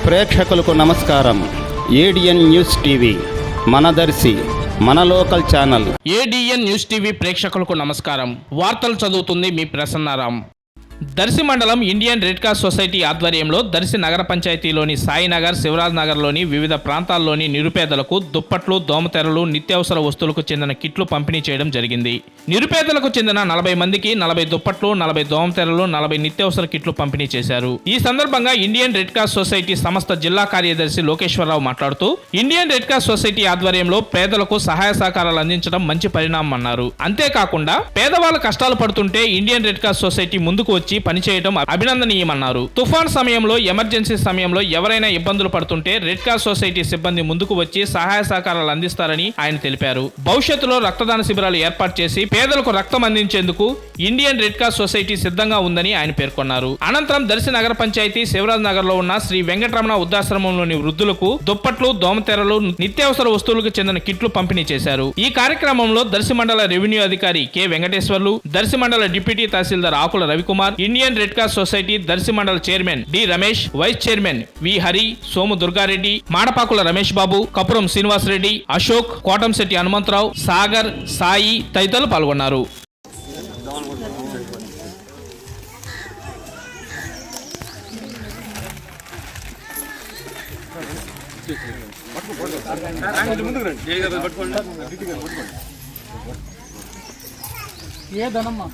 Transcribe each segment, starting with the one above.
ప్రేక్షకులకు నమస్కారం. ADN news TV మన దర్శి మన local channel. ADN news TV ప్రేక్షకులకు నమస్కారం. వార్తలు చదువుతుంది మీ ప్రసన్నారాం. దర్శి మండలం ఇండియన్ రెడ్ క్రాస్ సొసైటీ ఆధ్వర్యంలో దర్శి నగర పంచాయతీలోని సాయినగర్, శివరాజ్ నగర్లోని వివిధ ప్రాంతాల్లోని నిరుపేదలకు దుప్పట్లు, దోమతెరలు, నిత్యావసర వస్తువులకు చెందిన కిట్లు పంపిణీ చేయడం జరిగింది. నిరుపేదలకు చెందిన 40 మందికి 40 దుప్పట్లు, 40 దోమతెరలు, 40 నిత్యావసర కిట్లు పంపిణీ చేశారు. ఈ సందర్భంగా ఇండియన్ రెడ్ క్రాస్ సొసైటీ సంస్థ జిల్లా కార్యదర్శి లోకేశ్వరరావు మాట్లాడుతూ, ఇండియన్ రెడ్ క్రాస్ సొసైటీ ఆధ్వర్యంలో పేదలకు సహాయ సహకారాలు అందించడం మంచి పరిణామం అన్నారు. అంతేకాకుండా పేదవాళ్ళ కష్టాలు పడుతుంటే ఇండియన్ రెడ్ క్రాస్ సొసైటీ ముందుకు వచ్చి పనిచేయడం అభినందనీయమన్నారు. తుఫాన్ సమయంలో, ఎమర్జెన్సీ సమయంలో ఎవరైనా ఇబ్బందులు పడుతుంటే రెడ్ క్రాస్ సొసైటీ సిబ్బంది ముందుకు వచ్చి సహాయ సహకారాలు అందిస్తారని ఆయన తెలిపారు. భవిష్యత్తులో రక్తదాన శిబిరాలు ఏర్పాటు చేసి పేదలకు రక్తం అందించేందుకు ఇండియన్ రెడ్ క్రాస్ సొసైటీ సిద్ధంగా ఉందని ఆయన పేర్కొన్నారు. అనంతరం దర్శి నగర పంచాయతీ శివరాజ్ నగర్ లో ఉన్న శ్రీ వెంకటరమణ వృద్ధాశ్రమంలోని వృద్ధులకు దుప్పట్లు, దోమతెరలు, నిత్యావసర వస్తువులకు చెందిన కిట్లు పంపిణీ చేశారు. ఈ కార్యక్రమంలో దర్శి మండల రెవెన్యూ అధికారి K Venkateswarlu, Darsi mandal deputy tahsildar Akula Ravikumar, Indian red cross society Darsi mandal chairman D Ramesh, vice chairman V Hari, Somu Durgareddy, Madapakula Ramesh Babu, Kapuram Srinivas Reddy, Ashok, Kotamsetty Hanumantharao, Sagar, Sai తదితరులు పాల్గొన్నారు. ఏ ధనమ్మా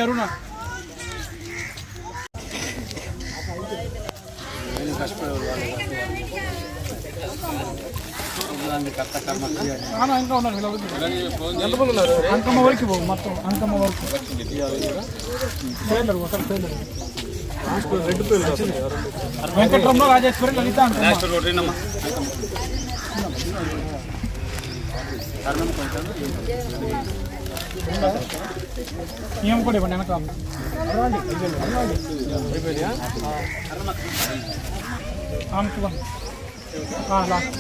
అరుణ ఇంకా ఉన్నారు. అంకమ్మ వరకు పోవు, మొత్తం అంకమ్మ వరకు వెంకటరమణ, రాజేశ్వరి, లలిత ఏం కూడా ఇవ్వండి. వెనక లాస్ట్